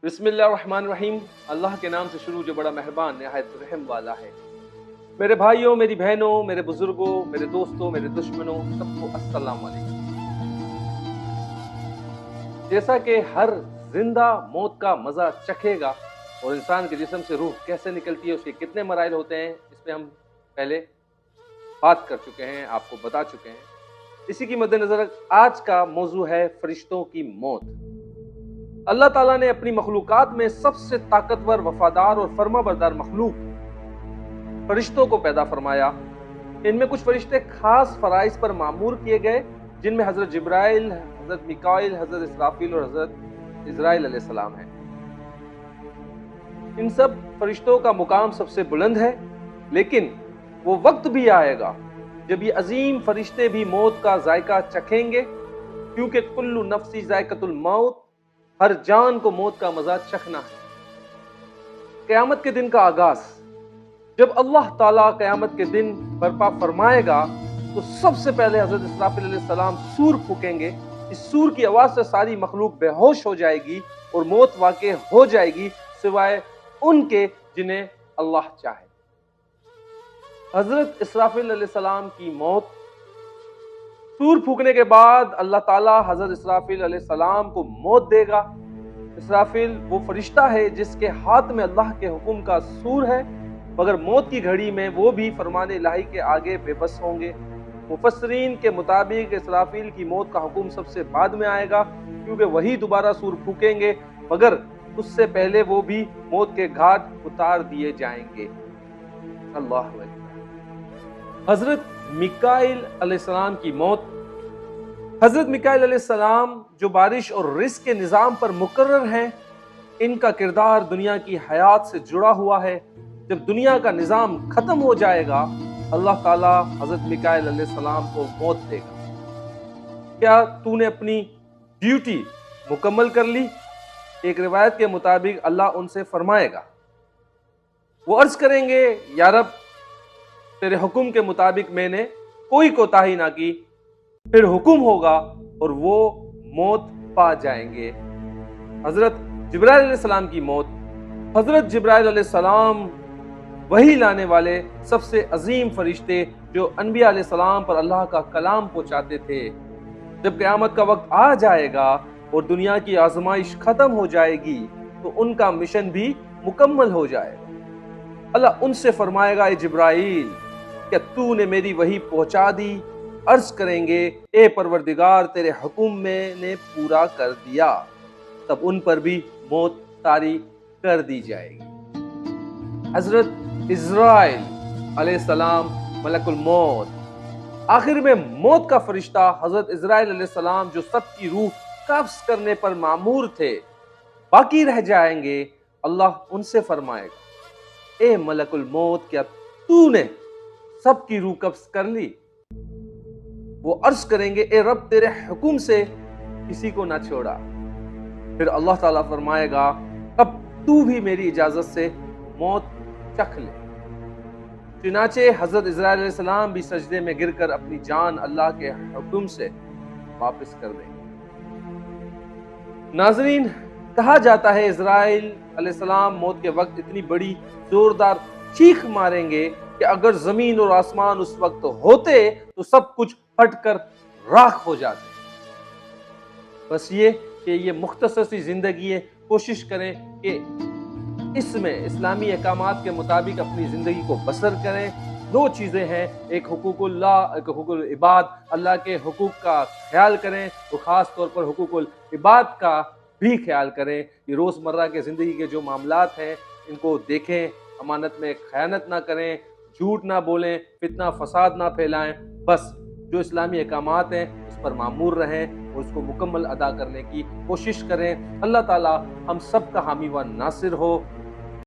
बिस्मिल्लाहिर्रहमानिर्रहीम। अल्लाह के नाम से शुरू जो बड़ा मेहरबान निहायत रहम वाला है। मेरे भाइयों, मेरी बहनों, मेरे बुजुर्गों, मेरे दोस्तों, मेरे दुश्मनों, सबको अस्सलाम वालेकुम। जैसा कि हर जिंदा मौत का मजा चखेगा और इंसान के जिस्म से रूह कैसे निकलती है, उसके कितने मराइल होते हैं, इस पे हम पहले बात कर चुके हैं, आपको बता चुके हैं। इसी की मद्देनजर आज का मौजू है फरिश्तों की मौत। अल्लाह ताला ने अपनी मखलूकात में सबसे ताकतवर, वफादार और फर्माबरदार मखलूक फरिश्तों को पैदा फरमाया। इनमें कुछ फरिश्ते खास फराइज पर मामूर किए गए, जिनमें हजरत जिब्राइल, हजरत मिकाइल, हजरत इसराफील और हजरत इजराइल अलैहिस्सलाम हैं। इन सब फरिश्तों का मुकाम सबसे बुलंद है, लेकिन वो वक्त भी आएगा जब ये अजीम फरिश्ते भी मौत का जायका चखेंगे, क्योंकि कुल्लु नफ्सी जायकतुल मौत, हर जान को मौत का मजा चखना है। क़यामत के दिन का आगाज, जब अल्लाह ताला क़यामत के दिन बर्पा फरमाएगा तो सबसे पहले हजरत इसराफील अलैहिस्सलाम सूर फूकेंगे। इस सूर की आवाज से सारी मखलूक बेहोश हो जाएगी और मौत वाक़े हो जाएगी, सिवाय उनके जिन्हें अल्लाह चाहे। हजरत इसराफील अलैहिस्सलाम की मौत, सूर फूकने के बाद अल्लाह ताला हजरत इसराफील अलैहिस्सलाम को मौत देगा। इसराफील वो फरिश्ता है जिसके हाथ में अल्लाह के हुक्म का सूर है, मगर मौत की घड़ी में वो भी फरमान इलाही के आगे बेबस होंगे। मुफस्सरीन के मुताबिक इसराफील की मौत का हुक्म सबसे बाद में आएगा, क्योंकि वही दोबारा सूर फूकेंगे, मगर उससे पहले वो भी मौत के घाट उतार दिए जाएंगे। अल्लाह अकबर। हजरत मिकाइल अलैहिस्सलाम की मौत। हजरत मिकाइल अलैहिस्सलाम जो बारिश और रिज़्क़ के निज़ाम पर मुकर्रर हैं, इनका किरदार दुनिया की हयात से जुड़ा हुआ है। जब दुनिया का निज़ाम खत्म हो जाएगा, अल्लाह ताला हजरत मिकाइल अलैहिस्सलाम को मौत देगा। क्या तूने अपनी ड्यूटी मुकम्मल कर ली? एक रिवायत के मुताबिक अल्लाह उनसे फरमाएगा, वो अर्ज करेंगे, या रब, तेरे हुक्म के मुताबिक मैंने कोई कोताही ना की। फिर हुक्म होगा और वो मौत पा जाएंगे। हजरत जिब्राइल अलैहिस्सलाम की मौत। हजरत जिब्राइल अलैहिस्सलाम वही लाने वाले सबसे अजीम फरिश्ते जो अनबिया अलैहिस्सलाम पर अल्लाह का कलाम पहुंचाते थे। जब क़यामत का वक्त आ जाएगा और दुनिया की आजमाइश खत्म हो जाएगी, तो उनका मिशन भी मुकम्मल हो जाएगा। अल्लाह उनसे फरमाएगा, ए जिब्राइल, क्या तूने मेरी वही पहुंचा दी? अर्ज करेंगे, ए परवरदिगार, तेरे हुक्म मैंने पूरा कर दिया। तब उन पर भी मौत तारी कर दी जाएगी। हजरत इजराइल अलैहिस्सलाम, मलकुल मौत। आखिर में मौत का फरिश्ता हजरत इजराइल अलैहिस्सलाम, जो सबकी रूह कब्ज़ करने पर मामूर थे, बाकी रह जाएंगे। अल्लाह उनसे फरमाएगा, ए मलकुल मौत, क्या तूने सबकी रूह कब्ज़ कर ली? वो अर्ज करेंगे, ए रब, तेरे हुक्म से किसी को ना छोड़ा। फिर अल्लाह ताला फरमाएगा, अब तू भी मेरी इजाजत से मौत चख ले। चुनाचे हजरत इजराइल अलैहिस्सलाम भी सजदे में गिरकर अपनी जान अल्लाह के हुक्म से वापस कर देंगे। नाज़रीन, कहा जाता है इजराइल अलैहिस्सलाम मौत के वक्त इतनी बड़ी जोरदार चीख मारेंगे कि अगर जमीन और आसमान उस वक्त होते तो सब कुछ फटकर राख हो जाते। बस ये कि ये मुख्तसर सी जिंदगी है, कोशिश करें कि इसमें इस्लामी अहकामात के मुताबिक अपनी जिंदगी को बसर करें। दो चीजें हैं, एक हुकूकुल्लाह, एक हुकूकुल इबाद। अल्लाह के हुकूक का ख्याल करें, तो खास तौर पर हुकूकुल इबाद का भी ख्याल करें। ये रोजमर्रा के जिंदगी के जो मामलात हैं, इनको देखें, अमानत में खयानत ना करें, झूठ ना बोलें, फितना फसाद ना फैलाएं। बस जो इस्लामी अहकामात हैं उस पर मामूर रहें और उसको मुकम्मल अदा करने की कोशिश करें। अल्लाह ताला हम सब का हामी व नासिर हो।